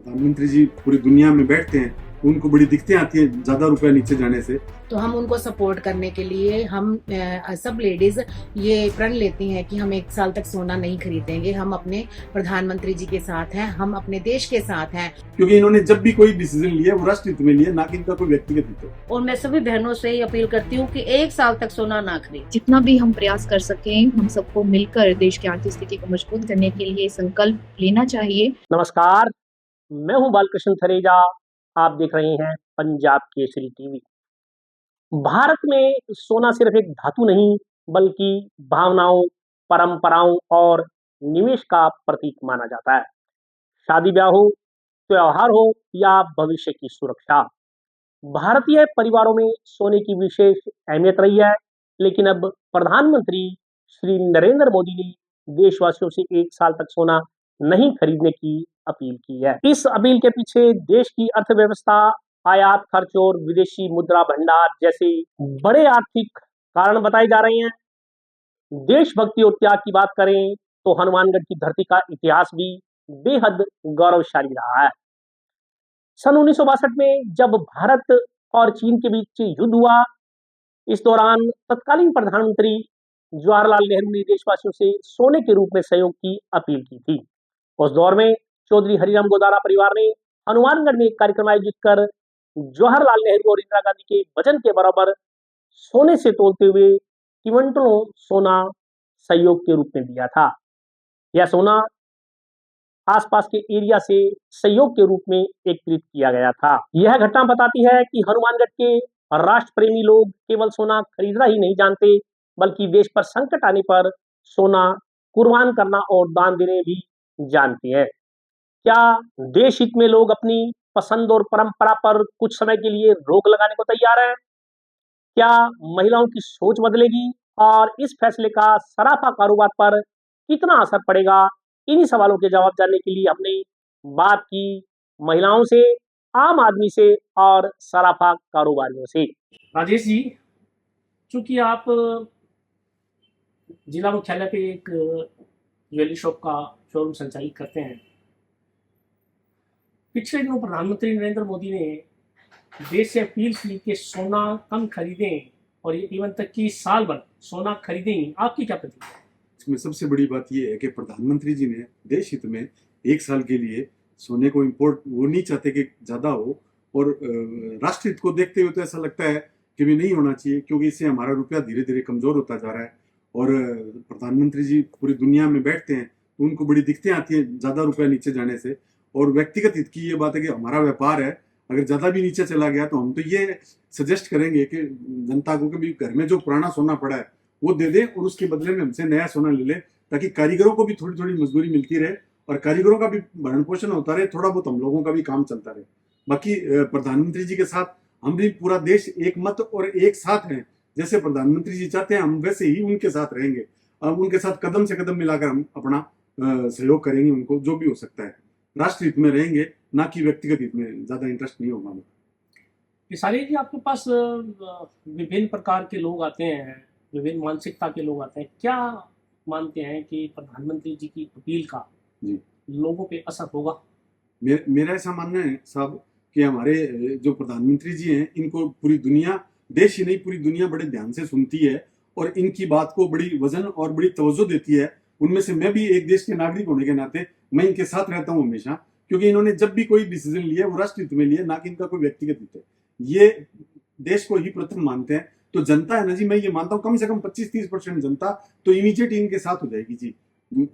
प्रधानमंत्री जी पूरी दुनिया में बैठते हैं, उनको बड़ी दिक्कतें आती हैं ज्यादा रुपया नीचे जाने से। तो हम उनको सपोर्ट करने के लिए हम सब लेडीज ये प्रण लेती हैं कि हम 1 साल तक सोना नहीं खरीदेंगे। हम अपने प्रधानमंत्री जी के साथ हैं, हम अपने देश के साथ हैं। क्योंकि इन्होंने जब भी कोई डिसीजन लिया वो राष्ट्र हित में लिया, ना कि इनका कोई व्यक्तिगत हित है। और मैं सभी बहनों से ही अपील करती हूँ कि 1 साल तक सोना ना खरीदें। जितना भी हम प्रयास कर सकें, हम सबको मिलकर देश की आर्थिक स्थिति को मजबूत करने के लिए संकल्प लेना चाहिए। नमस्कार, मैं हूं बालकृष्ण थरेजा। आप देख रहे हैं पंजाब केसरी टीवी। भारत में सोना सिर्फ एक धातु नहीं, बल्कि भावनाओं, परंपराओं और निवेश का प्रतीक माना जाता है। शादी ब्याह हो, त्योहार हो या भविष्य की सुरक्षा, भारतीय परिवारों में सोने की विशेष अहमियत रही है। लेकिन अब प्रधानमंत्री श्री नरेंद्र मोदी ने देशवासियों से 1 साल तक सोना नहीं खरीदने की अपील की है। इस अपील के पीछे देश की अर्थव्यवस्था, आयात खर्च और विदेशी मुद्रा भंडार जैसे बड़े आर्थिक कारण बताए जा रहे हैं। देशभक्ति और त्याग की बात करें तो हनुमानगढ़ की धरती का इतिहास भी बेहद गौरवशाली रहा है। सन 1962 में जब भारत और चीन के बीच युद्ध हुआ, इस दौरान तत्कालीन प्रधानमंत्री जवाहरलाल नेहरू ने देशवासियों से सोने के रूप में सहयोग की अपील की थी। उस दौर में चौधरी हरिराम गोदारा परिवार ने हनुमानगढ़ में एक कार्यक्रम आयोजित कर जवाहरलाल नेहरू और इंदिरा गांधी के वजन के बराबर सोने से तोलते हुए क्विंटलों सोना सहयोग के रूप में दिया था। यह सोना आसपास के एरिया से सहयोग के रूप में एकत्रित किया गया था। यह घटना बताती है कि हनुमानगढ़ के राष्ट्र प्रेमी लोग केवल सोना खरीदना ही नहीं जानते, बल्कि देश पर संकट आने पर सोना कुर्बान करना और दान देने भी जानते हैं। क्या देश हित में लोग अपनी पसंद और परंपरा पर कुछ समय के लिए रोक लगाने को तैयार हैं? क्या महिलाओं की सोच बदलेगी और इस फैसले का सराफा कारोबार पर कितना असर पड़ेगा? इन्हीं सवालों के जवाब जानने के लिए हमने बात की महिलाओं से, आम आदमी से और सराफा कारोबारियों से। राजेश जी, चूंकि आप जिला मुख्यालय पे एक ज्वेलरी शॉप का शोरूम संचालित करते हैं, पिछले दिनों प्रधानमंत्री नरेंद्र मोदी ने देश से अपील की कि सोना कम खरीदें और ये इवन तक कि साल भर सोना खरीदें ही। आपकी क्या प्रतिक्रिया है? इसमें सबसे बड़ी बात यह है कि प्रधानमंत्री जी ने देश हित में 1 साल के लिए सोने को इम्पोर्ट वो नहीं चाहते कि ज्यादा हो, और राष्ट्र हित को देखते हुए तो ऐसा लगता है कि भी नहीं होना चाहिए, क्योंकि इससे हमारा रुपया धीरे धीरे कमजोर होता जा रहा है। और प्रधानमंत्री जी पूरी दुनिया में बैठते हैं तो उनको बड़ी दिक्कतें आती हैं ज्यादा रुपया नीचे जाने से। और व्यक्तिगत हित की ये बात है कि हमारा व्यापार है, अगर ज्यादा भी नीचे चला गया तो हम तो ये सजेस्ट करेंगे कि जनता को कि भी घर में जो पुराना सोना पड़ा है वो दे दे और उसके बदले में हमसे नया सोना ले ले, ताकि कारीगरों को भी थोड़ी थोड़ी मजदूरी मिलती रहे और कारीगरों का भी भरण पोषण होता रहे, थोड़ा बहुत हम लोगों का भी काम चलता रहे। बाकी प्रधानमंत्री जी के साथ हम भी पूरा देश एक मत और एक साथ हैं। जैसे प्रधानमंत्री जी चाहते हैं हम वैसे ही उनके साथ रहेंगे। अब उनके साथ कदम से कदम मिलाकर हम अपना सहयोग करेंगे, उनको जो भी हो सकता है राष्ट्र हित में रहेंगे, ना कि व्यक्तिगत हित में ज्यादा इंटरेस्ट नहीं होगा। पिसारी जी, आपके पास विभिन्न प्रकार के लोग आते हैं, विभिन्न मानसिकता के लोग आते हैं। क्या मानते हैं कि प्रधानमंत्री जी की अपील का जी लोगों पे असर होगा? मेरा ऐसा मानना है साहब कि हमारे जो प्रधानमंत्री जी हैं इनको पूरी दुनिया, देश ही नहीं पूरी दुनिया बड़े ध्यान से सुनती है और इनकी बात को बड़ी वजन और बड़ी तवज्जो देती है। उनमें से मैं भी एक देश के नागरिक होने के नाते मैं इनके साथ रहता हूँ हमेशा, क्योंकि इन्होंने जब भी कोई डिसीजन लिया वो राष्ट्र हित में लिया, ना कि इनका कोई व्यक्तिगत हित है। ये देश को ही प्रथम मानते हैं। तो जनता है ना जी, मैं ये मानता हूँ कम से कम 25-30% जनता तो इमीडिएट इनके साथ हो जाएगी जी।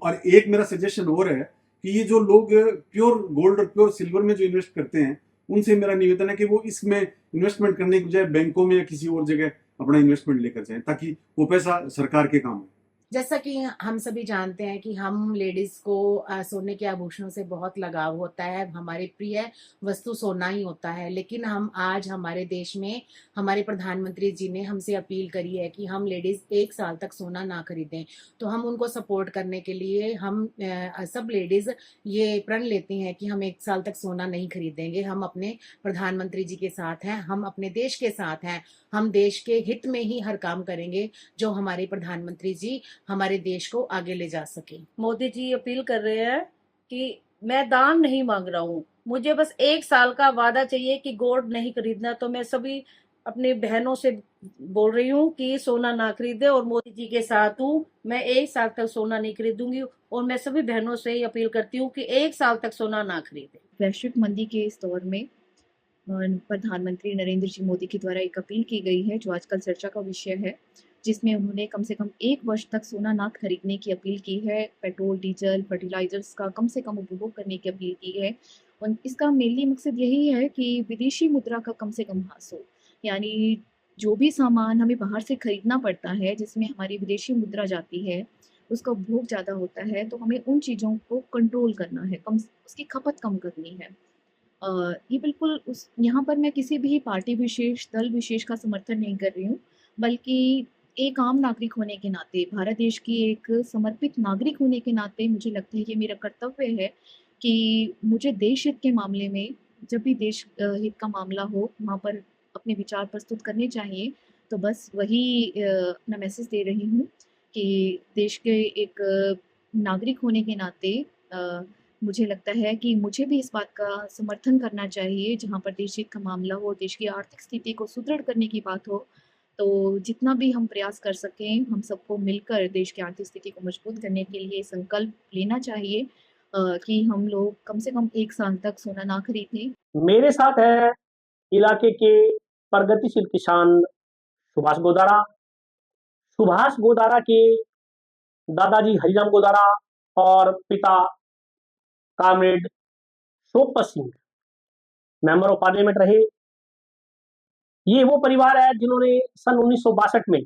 और एक मेरा सजेशन और है कि ये जो लोग प्योर गोल्ड और प्योर सिल्वर में जो इन्वेस्ट करते हैं, उनसे मेरा निवेदन है कि वो इसमें इन्वेस्टमेंट करने की बजाय बैंकों में या किसी और जगह अपना इन्वेस्टमेंट लेकर जाएं, ताकि वो पैसा सरकार के काम हो। जैसा कि हम सभी जानते हैं कि हम लेडीज को सोने के आभूषणों से बहुत लगाव होता है। हमारी प्रिय वस्तु सोना ही होता है। लेकिन हम आज हमारे देश में हमारे प्रधानमंत्री जी ने हमसे अपील करी है कि हम लेडीज 1 साल तक सोना ना खरीदें। तो हम उनको सपोर्ट करने के लिए हम सब लेडीज ये प्रण लेती हैं कि हम 1 साल तक सोना नहीं खरीदेंगे। हम अपने प्रधानमंत्री जी के साथ हैं, हम अपने देश के साथ हैं। हम देश के हित में ही हर काम करेंगे जो हमारे प्रधानमंत्री जी हमारे देश को आगे ले जा सके। मोदी जी अपील कर रहे हैं कि मैं दान नहीं मांग रहा हूँ, मुझे बस 1 साल का वादा चाहिए कि गोल्ड नहीं खरीदना। तो मैं सभी अपनी बहनों से बोल रही हूँ कि सोना ना खरीदे, और मोदी जी के साथ हूँ। मैं 1 साल तक सोना नहीं खरीदूंगी, और मैं सभी बहनों से ही अपील करती हूँ कि 1 साल तक सोना ना खरीदे। वैश्विक मंदी के इस दौर में प्रधानमंत्री नरेंद्र जी मोदी के द्वारा एक अपील की गई है जो आजकल चर्चा का विषय है, जिसमें उन्होंने कम से कम 1 वर्ष तक सोना ना खरीदने की अपील की है, पेट्रोल, डीजल, फर्टिलाइजर्स का कम से कम उपभोग करने की अपील की है। और इसका मेनली मकसद यही है कि विदेशी मुद्रा का कम से कम ह्रास हो, यानी जो भी सामान हमें बाहर से खरीदना पड़ता है, जिसमें हमारी विदेशी मुद्रा जाती है, उसका उपभोग ज़्यादा होता है, तो हमें उन चीज़ों को कंट्रोल करना है, कम उसकी खपत कम करनी है। ये बिल्कुल उस यहाँ पर मैं किसी भी पार्टी विशेष, दल विशेष का समर्थन नहीं कर रही हूँ, बल्कि एक आम नागरिक होने के नाते, भारत देश की एक समर्पित नागरिक होने के नाते मुझे लगता है ये मेरा कर्तव्य है कि मुझे देश हित के मामले में, जब भी देश हित का मामला हो, वहाँ पर अपने विचार प्रस्तुत करने चाहिए। तो बस वही अपना मैसेज दे रही हूँ कि देश के एक नागरिक होने के नाते मुझे लगता है कि मुझे भी इस बात का समर्थन करना चाहिए, जहाँ पर देश हित का मामला हो, देश की आर्थिक स्थिति को सुदृढ़ करने की बात हो, तो जितना भी हम प्रयास कर सकें, हम सबको मिलकर देश की आर्थिक स्थिति को मजबूत करने के लिए संकल्प लेना चाहिए कि हम लोग कम से कम 1 साल तक सोना ना खरीदें। मेरे साथ है इलाके के प्रगतिशील किसान सुभाष गोदारा। सुभाष गोदारा के दादाजी हरिराम गोदारा और पिता comrade Sopat Singh member of parliament रहे। ये वो परिवार है जिन्होंने सन 1962 में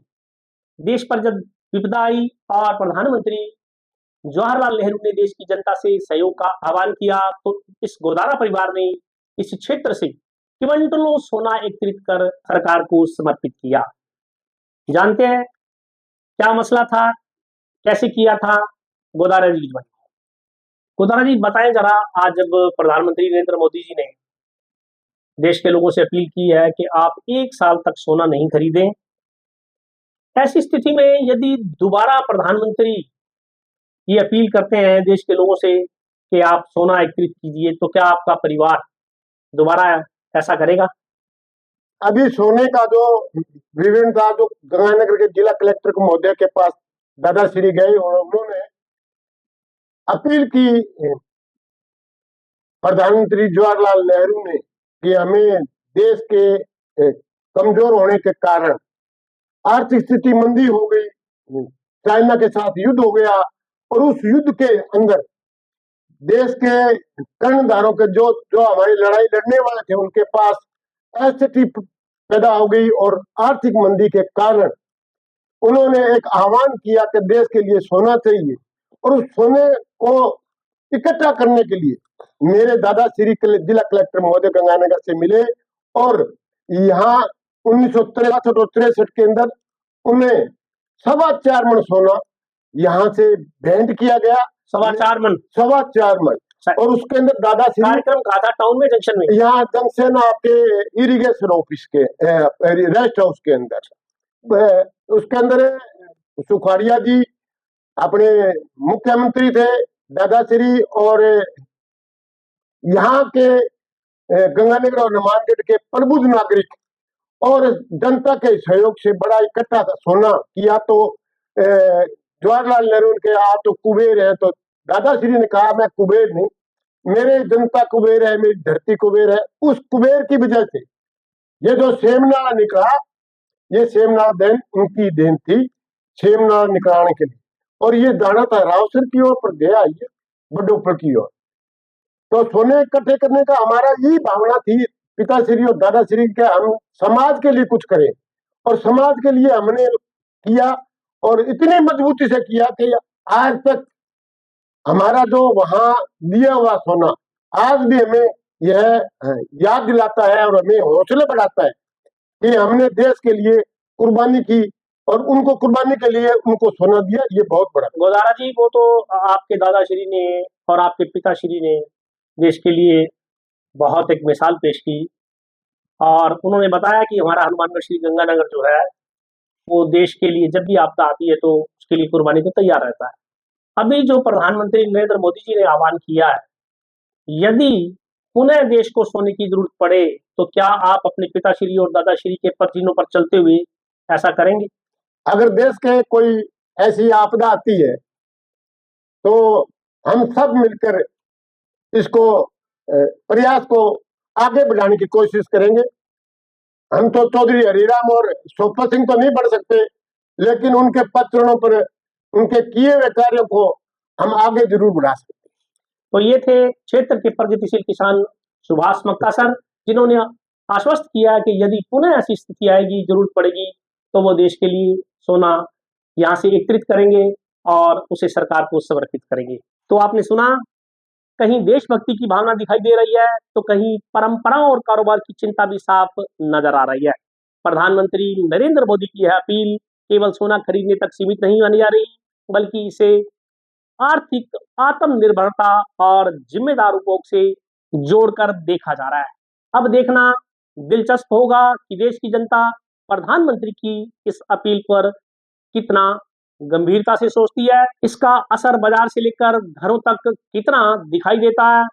देश पर जब विपदा आई और प्रधानमंत्री जवाहरलाल नेहरू ने देश की जनता से सहयोग का आह्वान किया, तो इस गोदारा परिवार ने इस क्षेत्र से क्विंटलों सोना एकत्रित कर सरकार को समर्पित किया। जानते हैं क्या मसला था, कैसे किया था? गोदारा जी बताएं। गोदारा जी बताएं जरा। आज जब प्रधानमंत्री नरेंद्र मोदी जी ने देश के लोगों से अपील की है कि आप 1 साल तक सोना नहीं खरीदें, ऐसी स्थिति में यदि दोबारा प्रधानमंत्री ये अपील करते हैं देश के लोगों से कि आप सोना एकत्रित कीजिए, तो क्या आपका परिवार दोबारा ऐसा करेगा? अभी सोने का जो विवरण था, जो गंगानगर के जिला कलेक्टर को महोदय के पास दादाश्री गए और उन्होंने अपील की प्रधानमंत्री जवाहरलाल नेहरू ने कि हमें देश के कमजोर होने के कारण आर्थिक स्थिति मंदी हो गई, चाइना के साथ युद्ध हो गया, और उस युद्ध के अंदर देश के कर्णधारों के जो हमारी लड़ाई लड़ने वाले थे उनके पास स्थिति पैदा हो गई, और आर्थिक मंदी के कारण उन्होंने एक आह्वान किया कि देश के लिए सोना चाहिए। और उस सोने को इकट्ठा करने के लिए मेरे दादाश्री जिला कलेक्टर महोदय गंगानगर से मिले, और यहाँ 1963 और 63 के अंदर उन्हें 4.25 मन सोना यहाँ से भेंट किया गया। 4.25 मन। 4.25 मन। और उसके अंदर दादाश्री कार्यक्रम कहा था टाउन में, जंक्शन में, यहाँ जंक्शन आपके इरिगेशन ऑफिस के रेस्ट हाउस के अंदर। उसके अंदर सुखाड़िया जी अपने मुख्यमंत्री थे, दादाश्री, और यहाँ के गंगानगर और हनुमानगढ़ के प्रबुद्ध नागरिक और जनता के सहयोग से बड़ा इकट्ठा सोना किया। तो जवाहरलाल नेहरू ने कहा आप तो कुबेर है, तो दादाश्री ने कहा मैं कुबेर नहीं, मेरे जनता कुबेर है, मेरी धरती कुबेर है। उस कुबेर की वजह से ये जो सेमनाला निकला, ये सेमनाला देन उनकी देन थी, सेमनाला निकलाने के लिए। और ये दाना था रावसर की ओर पर गया, ये बड़ोपल की ओर। तो सोने इकट्ठे करने का हमारा यही भावना थी, पिताश्री और दादाश्री के, हम समाज के लिए कुछ करें, और समाज के लिए हमने किया, और इतनी मजबूती से किया कि आज तक हमारा जो वहां दिया हुआ सोना आज भी हमें यह याद दिलाता है और हमें हौसले बढ़ाता है कि हमने देश के लिए कुर्बानी की, और उनको कुर्बानी के लिए उनको सोना दिया। ये बहुत बड़ा। गोदारा जी, वो तो आपके दादाश्री ने और आपके पिताश्री ने देश के लिए बहुत एक मिसाल पेश की, और उन्होंने बताया कि हमारा हनुमानगढ़ श्री गंगानगर जो है वो देश के लिए जब भी आपदा आती है तो उसके लिए कुर्बानी को तैयार रहता है। अभी जो प्रधानमंत्री नरेंद्र मोदी जी ने आह्वान किया है, यदि पुनः देश को सोने की जरूरत पड़े तो क्या आप अपने पिताश्री और दादाश्री के पदचिन्हों पर चलते हुए ऐसा करेंगे? अगर देश के कोई ऐसी आपदा आती है तो हम सब मिलकर इसको प्रयास को आगे बढ़ाने की कोशिश करेंगे। हम तो चौधरी हरिराम और सोपा सिंह तो नहीं बढ़ सकते, लेकिन उनके पत्रों पर उनके किए हुए कार्यों को हम आगे जरूर बढ़ा सकते हैं। तो ये थे क्षेत्र के प्रगतिशील किसान सुभाष मक्का सर, जिन्होंने आश्वस्त किया कि यदि पुनः ऐसी स्थिति आएगी, जरूरत पड़ेगी, तो वो देश के लिए सोना यहाँ से एकत्रित करेंगे और उसे सरकार को समर्पित करेंगे। तो आपने सुना, कहीं देशभक्ति की भावना दिखाई दे रही है तो कहीं परंपराओं और कारोबार की चिंता भी साफ नजर आ रही है। प्रधानमंत्री नरेंद्र मोदी की यह अपील केवल सोना खरीदने तक सीमित नहीं होने जा रही, बल्कि इसे आर्थिक आत्मनिर्भरता और जिम्मेदार उपभोग से जोड़कर देखा जा रहा है। अब देखना दिलचस्प होगा कि देश की जनता प्रधानमंत्री की इस अपील पर कितना गंभीरता से सोचती है, इसका असर बाजार से लेकर घरों तक कितना दिखाई देता है।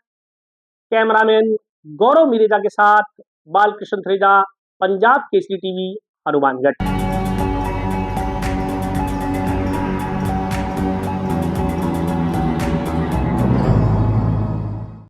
कैमरामैन गौरव मिरेजा के साथ बालकृष्ण थरेजा, पंजाब केसरी टीवी, हनुमानगढ़।